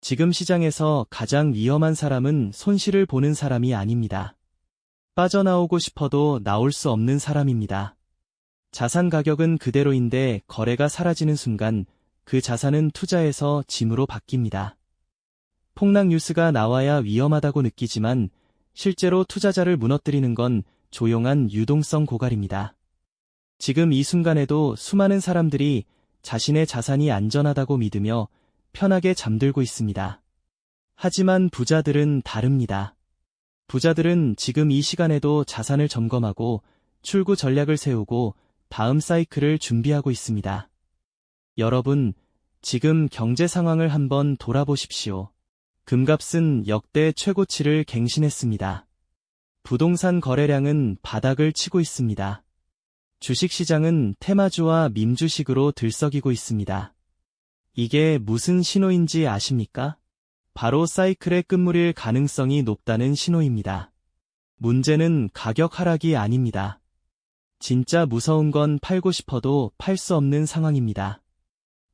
지금 시장에서 가장 위험한 사람은 손실을 보는 사람이 아닙니다. 빠져나오고 싶어도 나올 수 없는 사람입니다. 자산 가격은 그대로인데 거래가 사라지는 순간 그 자산은 투자에서 짐으로 바뀝니다. 폭락 뉴스가 나와야 위험하다고 느끼지만 실제로 투자자를 무너뜨리는 건 조용한 유동성 고갈입니다. 지금 이 순간에도 수많은 사람들이 자신의 자산이 안전하다고 믿으며 편하게 잠들고 있습니다. 하지만 부자들은 다릅니다. 부자들은 지금 이 시간에도 자산을 점검하고 출구 전략을 세우고 다음 사이클을 준비하고 있습니다. 여러분, 지금 경제 상황을 한번 돌아보십시오. 금값은 역대 최고치를 갱신했습니다. 부동산 거래량은 바닥을 치고 있습니다. 주식시장은 테마주와 밈주식으로 들썩이고 있습니다. 이게 무슨 신호인지 아십니까? 바로 사이클의 끝물일 가능성이 높다는 신호입니다. 문제는 가격 하락이 아닙니다. 진짜 무서운 건 팔고 싶어도 팔 수 없는 상황입니다.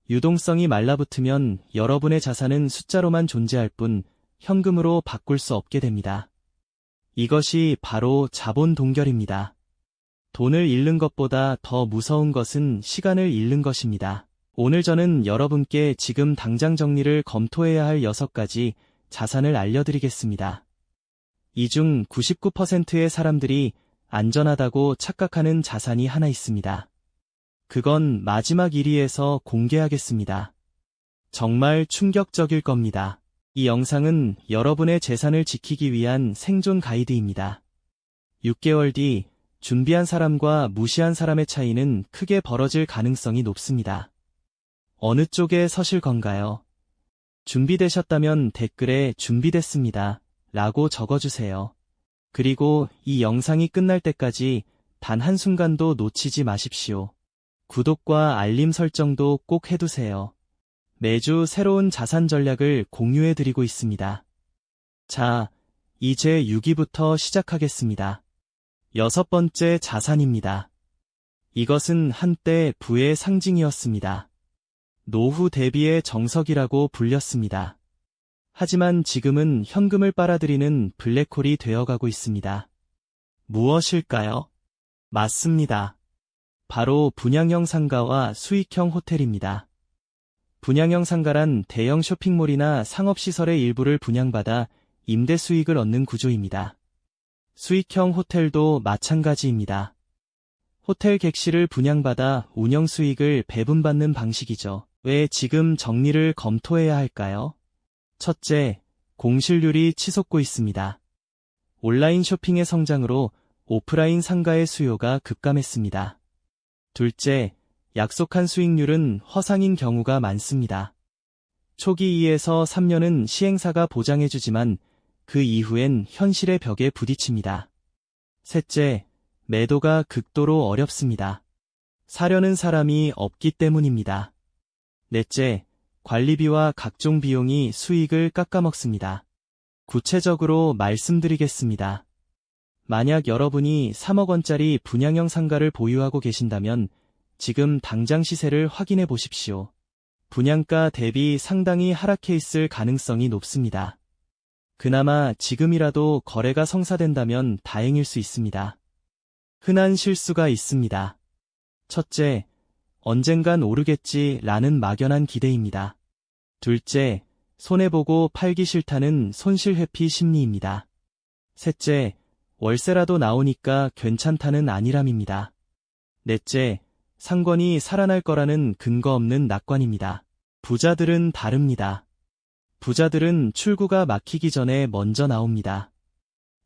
유동성이 말라붙으면 여러분의 자산은 숫자로만 존재할 뿐 현금으로 바꿀 수 없게 됩니다. 이것이 바로 자본 동결입니다. 돈을 잃는 것보다 더 무서운 것은 시간을 잃는 것입니다. 오늘 저는 여러분께 지금 당장 정리를 검토해야 할 6가지 자산을 알려드리겠습니다. 이 중 99%의 사람들이 안전하다고 착각하는 자산이 하나 있습니다. 그건 마지막 1위에서 공개하겠습니다. 정말 충격적일 겁니다. 이 영상은 여러분의 재산을 지키기 위한 생존 가이드입니다. 6개월 뒤 준비한 사람과 무시한 사람의 차이는 크게 벌어질 가능성이 높습니다. 어느 쪽에 서실 건가요? 준비되셨다면 댓글에 준비됐습니다 라고 적어주세요. 그리고 이 영상이 끝날 때까지 단 한순간도 놓치지 마십시오. 구독과 알림 설정도 꼭 해두세요. 매주 새로운 자산 전략을 공유해드리고 있습니다. 자, 이제 6위부터 시작하겠습니다. 6번째 자산입니다. 이것은 한때 부의 상징이었습니다. 노후 대비의 정석이라고 불렸습니다. 하지만 지금은 현금을 빨아들이는 블랙홀이 되어가고 있습니다. 무엇일까요? 맞습니다. 바로 분양형 상가와 수익형 호텔입니다. 분양형 상가란 대형 쇼핑몰이나 상업시설의 일부를 분양받아 임대 수익을 얻는 구조입니다. 수익형 호텔도 마찬가지입니다. 호텔 객실을 분양받아 운영 수익을 배분받는 방식이죠. 왜 지금 정리를 검토해야 할까요? 첫째, 공실률이 치솟고 있습니다. 온라인 쇼핑의 성장으로 오프라인 상가의 수요가 급감했습니다. 둘째, 약속한 수익률은 허상인 경우가 많습니다. 초기 2에서 3년은 시행사가 보장해주지만 그 이후엔 현실의 벽에 부딪힙니다. 셋째, 매도가 극도로 어렵습니다. 사려는 사람이 없기 때문입니다. 넷째, 관리비와 각종 비용이 수익을 깎아먹습니다. 구체적으로 말씀드리겠습니다. 만약 여러분이 3억 원짜리 분양형 상가를 보유하고 계신다면 지금 당장 시세를 확인해 보십시오. 분양가 대비 상당히 하락해 있을 가능성이 높습니다. 그나마 지금이라도 거래가 성사된다면 다행일 수 있습니다. 흔한 실수가 있습니다. 첫째, 언젠간 오르겠지 라는 막연한 기대입니다. 둘째, 손해보고 팔기 싫다는 손실회피 심리입니다. 셋째, 월세라도 나오니까 괜찮다는 안일함입니다. 넷째, 상권이 살아날 거라는 근거 없는 낙관입니다. 부자들은 다릅니다. 부자들은 출구가 막히기 전에 먼저 나옵니다.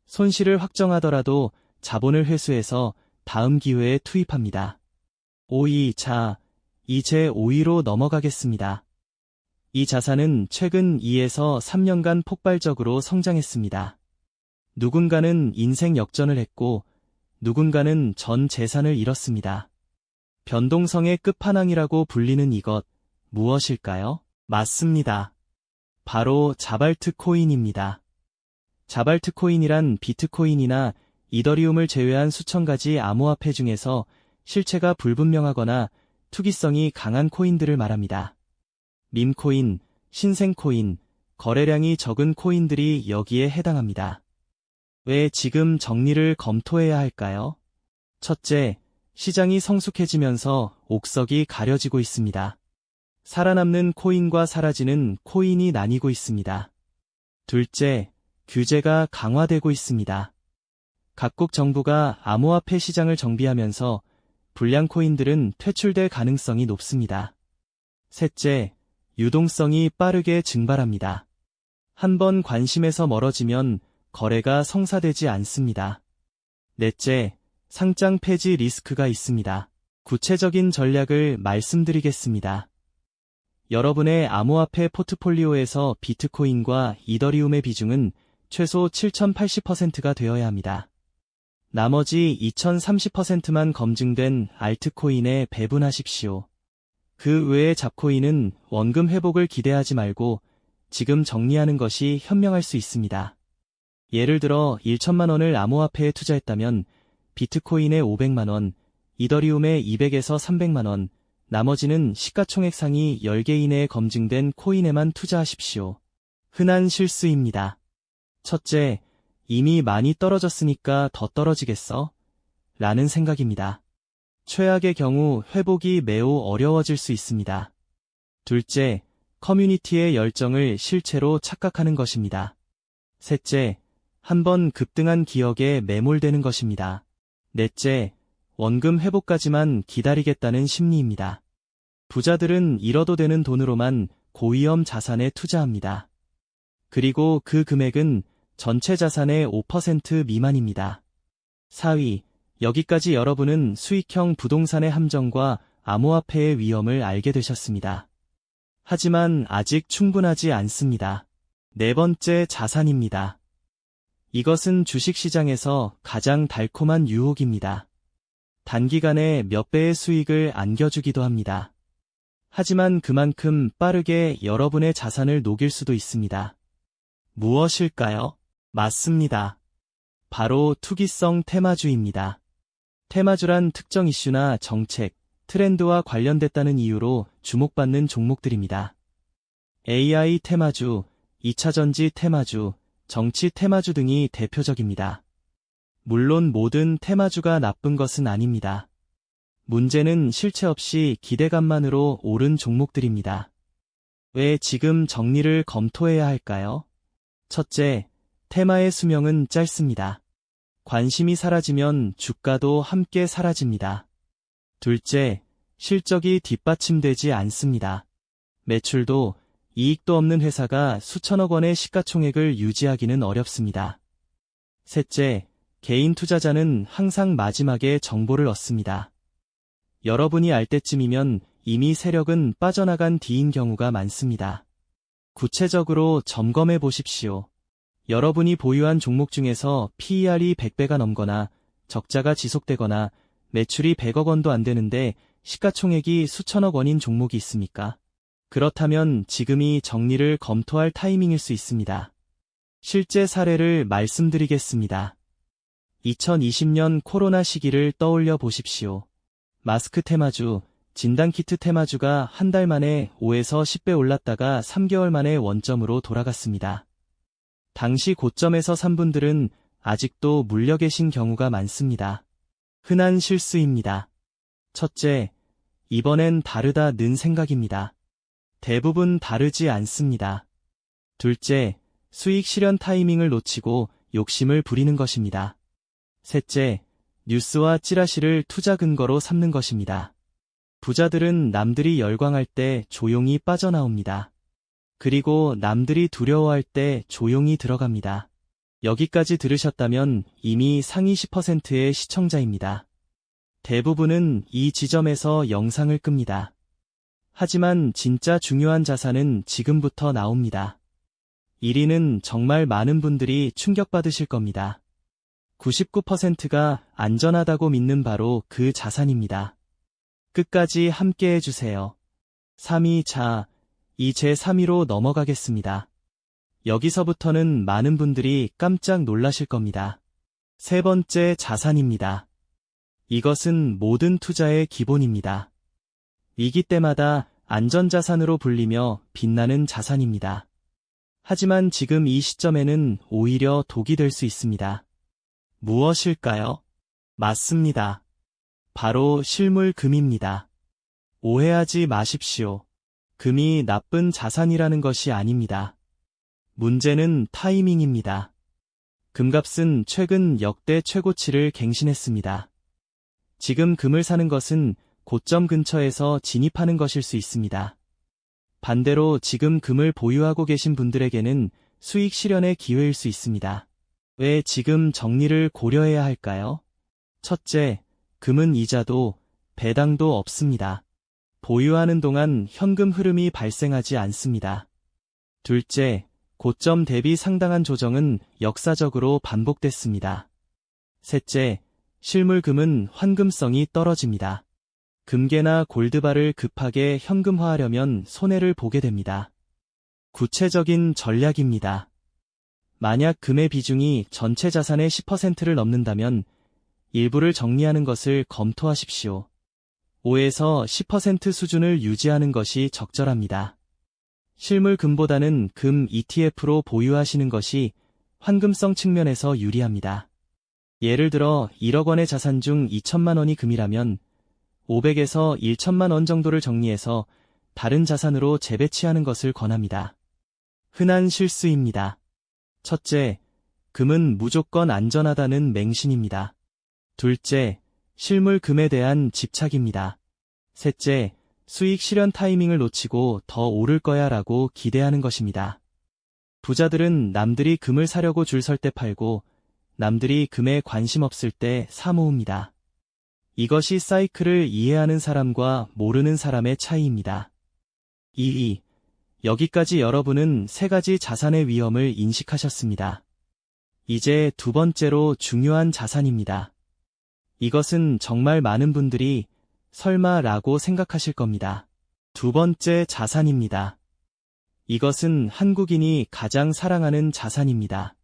손실을 확정하더라도 자본을 회수해서 다음 기회에 투입합니다. 5위, 자, 이제 5위로 넘어가겠습니다. 이 자산은 최근 2에서 3년간 폭발적으로 성장했습니다. 누군가는 인생 역전을 했고 누군가는 전 재산을 잃었습니다. 변동성의 끝판왕이라고 불리는 이것, 무엇일까요? 맞습니다. 바로 자발트 코인입니다. 자발트 코인이란 비트코인이나 이더리움을 제외한 수천 가지 암호화폐 중에서 실체가 불분명하거나 투기성이 강한 코인들을 말합니다. 밈코인, 신생코인, 거래량이 적은 코인들이 여기에 해당합니다. 왜 지금 정리를 검토해야 할까요? 첫째, 시장이 성숙해지면서 옥석이 가려지고 있습니다. 살아남는 코인과 사라지는 코인이 나뉘고 있습니다. 둘째, 규제가 강화되고 있습니다. 각국 정부가 암호화폐 시장을 정비하면서 불량 코인들은 퇴출될 가능성이 높습니다. 셋째, 유동성이 빠르게 증발합니다. 한번 관심에서 멀어지면 거래가 성사되지 않습니다. 넷째, 상장 폐지 리스크가 있습니다. 구체적인 전략을 말씀드리겠습니다. 여러분의 암호화폐 포트폴리오에서 비트코인과 이더리움의 비중은 최소 7080%가 되어야 합니다. 나머지 2030%만 검증된 알트코인에 배분하십시오. 그 외의 잡코인은 원금 회복을 기대하지 말고 지금 정리하는 것이 현명할 수 있습니다. 예를 들어 1천만 원을 암호화폐에 투자했다면 비트코인에 500만 원, 이더리움에 200에서 300만 원, 나머지는 시가총액 상위 10개 이내에 검증된 코인에만 투자하십시오. 흔한 실수입니다. 첫째, 이미 많이 떨어졌으니까 더 떨어지겠어? 라는 생각입니다. 최악의 경우 회복이 매우 어려워질 수 있습니다. 둘째, 커뮤니티의 열정을 실체로 착각하는 것입니다. 셋째, 한번 급등한 기억에 매몰되는 것입니다. 넷째, 원금 회복까지만 기다리겠다는 심리입니다. 부자들은 잃어도 되는 돈으로만 고위험 자산에 투자합니다. 그리고 그 금액은 전체 자산의 5% 미만입니다. 4위, 여기까지 여러분은 수익형 부동산의 함정과 암호화폐의 위험을 알게 되셨습니다. 하지만 아직 충분하지 않습니다. 네 번째, 자산입니다. 이것은 주식시장에서 가장 달콤한 유혹입니다. 단기간에 몇 배의 수익을 안겨주기도 합니다. 하지만 그만큼 빠르게 여러분의 자산을 녹일 수도 있습니다. 무엇일까요? 맞습니다. 바로 투기성 테마주입니다. 테마주란 특정 이슈나 정책, 트렌드와 관련됐다는 이유로 주목받는 종목들입니다. AI 테마주, 2차전지 테마주, 정치 테마주 등이 대표적입니다. 물론 모든 테마주가 나쁜 것은 아닙니다. 문제는 실체 없이 기대감만으로 오른 종목들입니다. 왜 지금 정리를 검토해야 할까요? 첫째, 테마의 수명은 짧습니다. 관심이 사라지면 주가도 함께 사라집니다. 둘째, 실적이 뒷받침되지 않습니다. 매출도 이익도 없는 회사가 수천억 원의 시가총액을 유지하기는 어렵습니다. 셋째, 개인 투자자는 항상 마지막에 정보를 얻습니다. 여러분이 알 때쯤이면 이미 세력은 빠져나간 뒤인 경우가 많습니다. 구체적으로 점검해 보십시오. 여러분이 보유한 종목 중에서 PER이 100배가 넘거나 적자가 지속되거나 매출이 100억 원도 안 되는데 시가총액이 수천억 원인 종목이 있습니까? 그렇다면 지금이 정리를 검토할 타이밍일 수 있습니다. 실제 사례를 말씀드리겠습니다. 2020년 코로나 시기를 떠올려 보십시오. 마스크 테마주, 진단키트 테마주가 한 달 만에 5에서 10배 올랐다가 3개월 만에 원점으로 돌아갔습니다. 당시 고점에서 산 분들은 아직도 물려 계신 경우가 많습니다. 흔한 실수입니다. 첫째, 이번엔 다르다는 생각입니다. 대부분 다르지 않습니다. 둘째, 수익 실현 타이밍을 놓치고 욕심을 부리는 것입니다. 셋째, 뉴스와 찌라시를 투자 근거로 삼는 것입니다. 부자들은 남들이 열광할 때 조용히 빠져나옵니다. 그리고 남들이 두려워할 때 조용히 들어갑니다. 여기까지 들으셨다면 이미 상위 10%의 시청자입니다. 대부분은 이 지점에서 영상을 끕니다. 하지만 진짜 중요한 자산은 지금부터 나옵니다. 1위는 정말 많은 분들이 충격받으실 겁니다. 99%가 안전하다고 믿는 바로 그 자산입니다. 끝까지 함께 해주세요. 3위 이제 3위로 넘어가겠습니다. 여기서부터는 많은 분들이 깜짝 놀라실 겁니다. 세 번째, 자산입니다. 이것은 모든 투자의 기본입니다. 위기 때마다 안전자산으로 불리며 빛나는 자산입니다. 하지만 지금 이 시점에는 오히려 독이 될 수 있습니다. 무엇일까요? 맞습니다. 바로 실물금입니다. 오해하지 마십시오. 금이 나쁜 자산이라는 것이 아닙니다. 문제는 타이밍입니다. 금값은 최근 역대 최고치를 갱신했습니다. 지금 금을 사는 것은 고점 근처에서 진입하는 것일 수 있습니다. 반대로 지금 금을 보유하고 계신 분들에게는 수익 실현의 기회일 수 있습니다. 왜 지금 정리를 고려해야 할까요? 첫째, 금은 이자도 배당도 없습니다. 보유하는 동안 현금 흐름이 발생하지 않습니다. 둘째, 고점 대비 상당한 조정은 역사적으로 반복됐습니다. 셋째, 실물금은 환금성이 떨어집니다. 금괴나 골드바를 급하게 현금화하려면 손해를 보게 됩니다. 구체적인 전략입니다. 만약 금의 비중이 전체 자산의 10%를 넘는다면 일부를 정리하는 것을 검토하십시오. 5에서 10% 수준을 유지하는 것이 적절합니다. 실물금보다는 금 ETF로 보유하시는 것이 환금성 측면에서 유리합니다. 예를 들어 1억 원의 자산 중 2천만 원이 금이라면 500에서 1천만 원 정도를 정리해서 다른 자산으로 재배치하는 것을 권합니다. 흔한 실수입니다. 첫째, 금은 무조건 안전하다는 맹신입니다. 둘째, 실물금에 대한 집착입니다. 셋째, 수익 실현 타이밍을 놓치고 더 오를 거야 라고 기대하는 것입니다. 부자들은 남들이 금을 사려고 줄 설 때 팔고 남들이 금에 관심 없을 때 사 모읍니다. 이것이 사이클을 이해하는 사람과 모르는 사람의 차이입니다. 2. 여기까지 여러분은 세 가지 자산의 위험을 인식하셨습니다. 이제 두 번째로 중요한 자산입니다. 이것은 정말 많은 분들이 설마 라고 생각하실 겁니다. 두 번째 자산입니다. 이것은 한국인이 가장 사랑하는 자산입니다.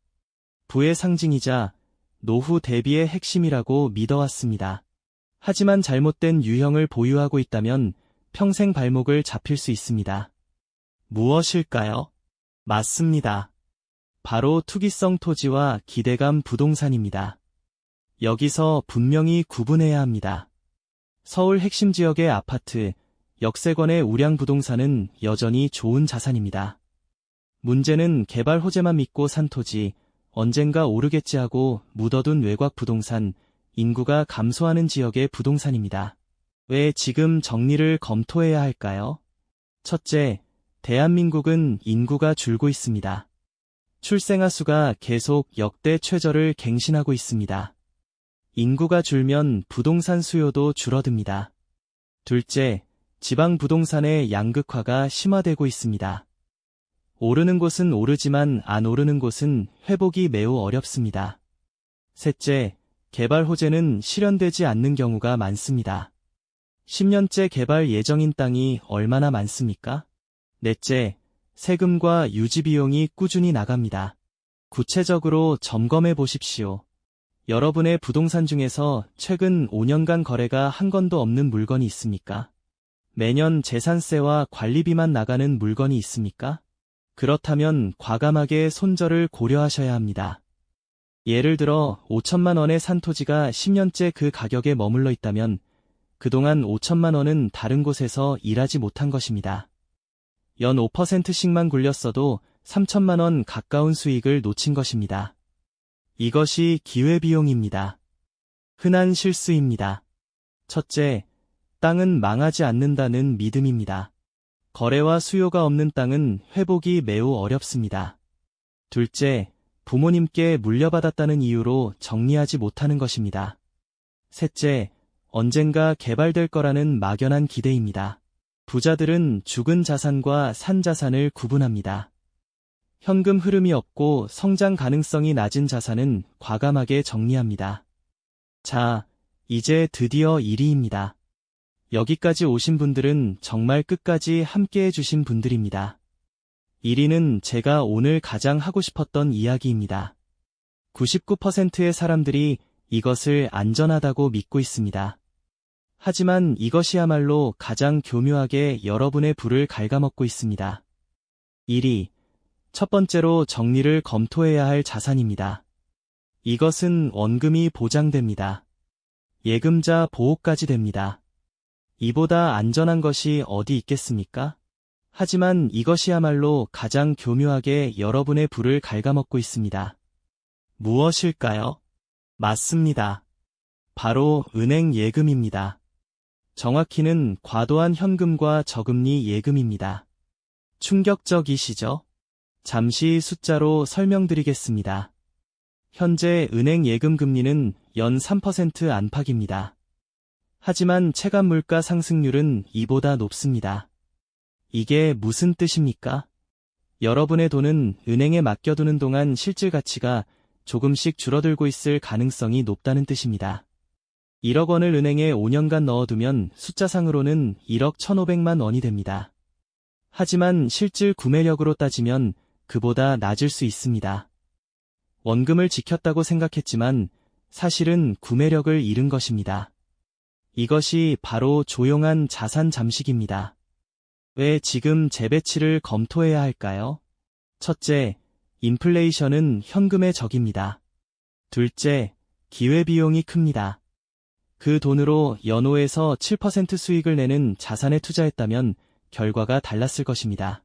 부의 상징이자 노후 대비의 핵심이라고 믿어왔습니다. 하지만 잘못된 유형을 보유하고 있다면 평생 발목을 잡힐 수 있습니다. 무엇일까요? 맞습니다. 바로 투기성 토지와 기대감 부동산입니다. 여기서 분명히 구분해야 합니다. 서울 핵심 지역의 아파트, 역세권의 우량 부동산은 여전히 좋은 자산입니다. 문제는 개발 호재만 믿고 산 토지, 언젠가 오르겠지 하고 묻어둔 외곽 부동산, 인구가 감소하는 지역의 부동산입니다. 왜 지금 정리를 검토해야 할까요? 첫째, 대한민국은 인구가 줄고 있습니다. 출생아 수가 계속 역대 최저를 갱신하고 있습니다. 인구가 줄면 부동산 수요도 줄어듭니다. 둘째, 지방 부동산의 양극화가 심화되고 있습니다. 오르는 곳은 오르지만 안 오르는 곳은 회복이 매우 어렵습니다. 셋째, 개발 호재는 실현되지 않는 경우가 많습니다. 10년째 개발 예정인 땅이 얼마나 많습니까? 넷째, 세금과 유지 비용이 꾸준히 나갑니다. 구체적으로 점검해 보십시오. 여러분의 부동산 중에서 최근 5년간 거래가 한 건도 없는 물건이 있습니까? 매년 재산세와 관리비만 나가는 물건이 있습니까? 그렇다면 과감하게 손절을 고려하셔야 합니다. 예를 들어 5천만 원의 산 토지가 10년째 그 가격에 머물러 있다면 그동안 5천만 원은 다른 곳에서 일하지 못한 것입니다. 연 5%씩만 굴렸어도 3천만 원 가까운 수익을 놓친 것입니다. 이것이 기회비용입니다. 흔한 실수입니다. 첫째, 땅은 망하지 않는다는 믿음입니다. 거래와 수요가 없는 땅은 회복이 매우 어렵습니다. 둘째, 부모님께 물려받았다는 이유로 정리하지 못하는 것입니다. 셋째, 언젠가 개발될 거라는 막연한 기대입니다. 부자들은 죽은 자산과 산 자산을 구분합니다. 현금 흐름이 없고 성장 가능성이 낮은 자산은 과감하게 정리합니다. 자, 이제 드디어 1위입니다. 여기까지 오신 분들은 정말 끝까지 함께 해주신 분들입니다. 1위는 제가 오늘 가장 하고 싶었던 이야기입니다. 99%의 사람들이 이것을 안전하다고 믿고 있습니다. 하지만 이것이야말로 가장 교묘하게 여러분의 부를 갉아먹고 있습니다. 1위, 첫 번째로 정리를 검토해야 할 자산입니다. 이것은 원금이 보장됩니다. 예금자 보호까지 됩니다. 이보다 안전한 것이 어디 있겠습니까? 하지만 이것이야말로 가장 교묘하게 여러분의 부를 갉아먹고 있습니다. 무엇일까요? 맞습니다. 바로 은행 예금입니다. 정확히는 과도한 현금과 저금리 예금입니다. 충격적이시죠? 잠시 숫자로 설명드리겠습니다. 현재 은행 예금 금리는 연 3% 안팎입니다. 하지만 체감 물가 상승률은 이보다 높습니다. 이게 무슨 뜻입니까? 여러분의 돈은 은행에 맡겨두는 동안 실질 가치가 조금씩 줄어들고 있을 가능성이 높다는 뜻입니다. 1억 원을 은행에 5년간 넣어두면 숫자상으로는 1억 1,500만 원이 됩니다. 하지만 실질 구매력으로 따지면 그보다 낮을 수 있습니다. 원금을 지켰다고 생각했지만 사실은 구매력을 잃은 것입니다. 이것이 바로 조용한 자산 잠식입니다. 왜 지금 재배치를 검토해야 할까요? 첫째, 인플레이션은 현금의 적입니다. 둘째, 기회비용이 큽니다. 그 돈으로 연호에서 7% 수익을 내는 자산에 투자했다면 결과가 달랐을 것입니다.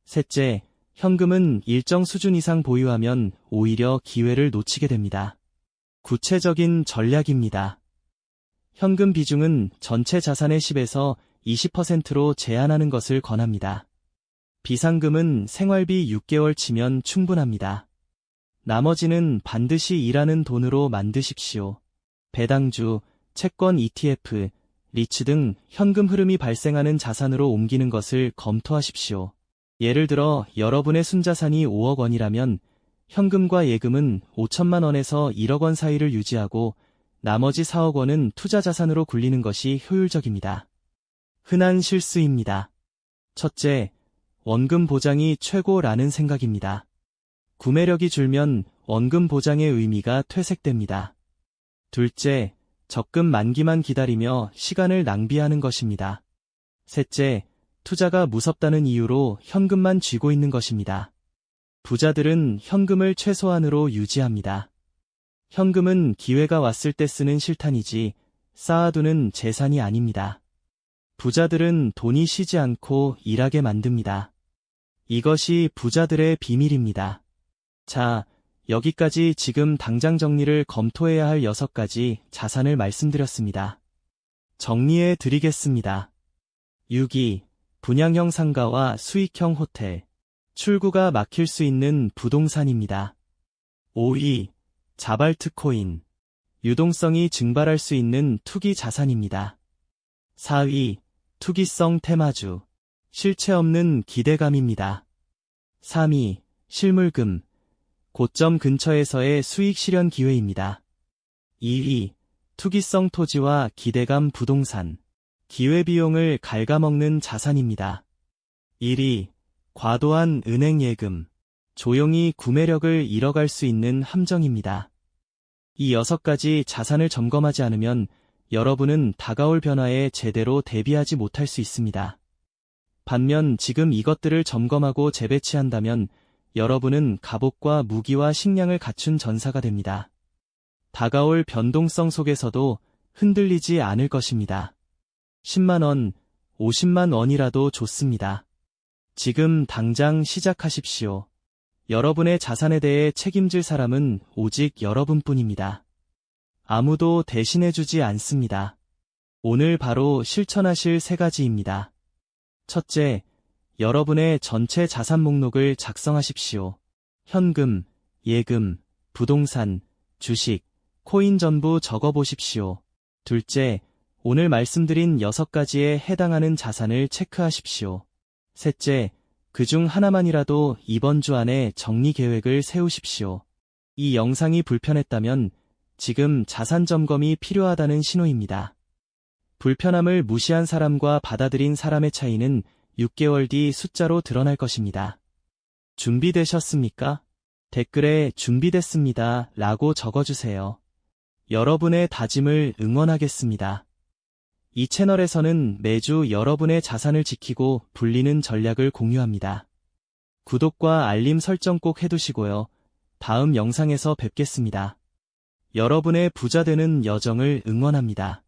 셋째, 현금은 일정 수준 이상 보유하면 오히려 기회를 놓치게 됩니다. 구체적인 전략입니다. 현금 비중은 전체 자산의 10에서 20%로 제한하는 것을 권합니다. 비상금은 생활비 6개월 치면 충분합니다. 나머지는 반드시 일하는 돈으로 만드십시오. 배당주, 채권 ETF, 리츠 등 현금 흐름이 발생하는 자산으로 옮기는 것을 검토하십시오. 예를 들어 여러분의 순자산이 5억 원이라면 현금과 예금은 5천만 원에서 1억 원 사이를 유지하고 나머지 4억 원은 투자 자산으로 굴리는 것이 효율적입니다. 흔한 실수입니다. 첫째, 원금 보장이 최고라는 생각입니다. 구매력이 줄면 원금 보장의 의미가 퇴색됩니다. 둘째, 적금 만기만 기다리며 시간을 낭비하는 것입니다. 셋째, 투자가 무섭다는 이유로 현금만 쥐고 있는 것입니다. 부자들은 현금을 최소한으로 유지합니다. 현금은 기회가 왔을 때 쓰는 실탄이지 쌓아두는 재산이 아닙니다. 부자들은 돈이 쉬지 않고 일하게 만듭니다. 이것이 부자들의 비밀입니다. 자, 여기까지 지금 당장 정리를 검토해야 할 6가지 자산을 말씀드렸습니다. 정리해 드리겠습니다. 6위, 분양형 상가와 수익형 호텔, 출구가 막힐 수 있는 부동산입니다. 5위, 자발트코인, 유동성이 증발할 수 있는 투기 자산입니다. 4위, 투기성 테마주, 실체 없는 기대감입니다. 3위, 실물금, 고점 근처에서의 수익 실현 기회입니다. 2위, 투기성 토지와 기대감 부동산, 기회비용을 갉아먹는 자산입니다. 1위, 과도한 은행 예금, 조용히 구매력을 잃어갈 수 있는 함정입니다. 이 6가지 자산을 점검하지 않으면 여러분은 다가올 변화에 제대로 대비하지 못할 수 있습니다. 반면 지금 이것들을 점검하고 재배치한다면 여러분은 갑옷과 무기와 식량을 갖춘 전사가 됩니다. 다가올 변동성 속에서도 흔들리지 않을 것입니다. 10만 원, 50만 원이라도 좋습니다. 지금 당장 시작하십시오. 여러분의 자산에 대해 책임질 사람은 오직 여러분뿐입니다. 아무도 대신해주지 않습니다. 오늘 바로 실천하실 3가지입니다. 첫째, 여러분의 전체 자산 목록을 작성하십시오. 현금, 예금, 부동산, 주식, 코인 전부 적어보십시오. 둘째, 오늘 말씀드린 6가지에 해당하는 자산을 체크하십시오. 셋째, 그중 하나만이라도 이번 주 안에 정리 계획을 세우십시오. 이 영상이 불편했다면 지금 자산 점검이 필요하다는 신호입니다. 불편함을 무시한 사람과 받아들인 사람의 차이는 6개월 뒤 숫자로 드러날 것입니다. 준비되셨습니까? 댓글에 준비됐습니다 라고 적어주세요. 여러분의 다짐을 응원하겠습니다. 이 채널에서는 매주 여러분의 자산을 지키고 불리는 전략을 공유합니다. 구독과 알림 설정 꼭 해두시고요. 다음 영상에서 뵙겠습니다. 여러분의 부자 되는 여정을 응원합니다.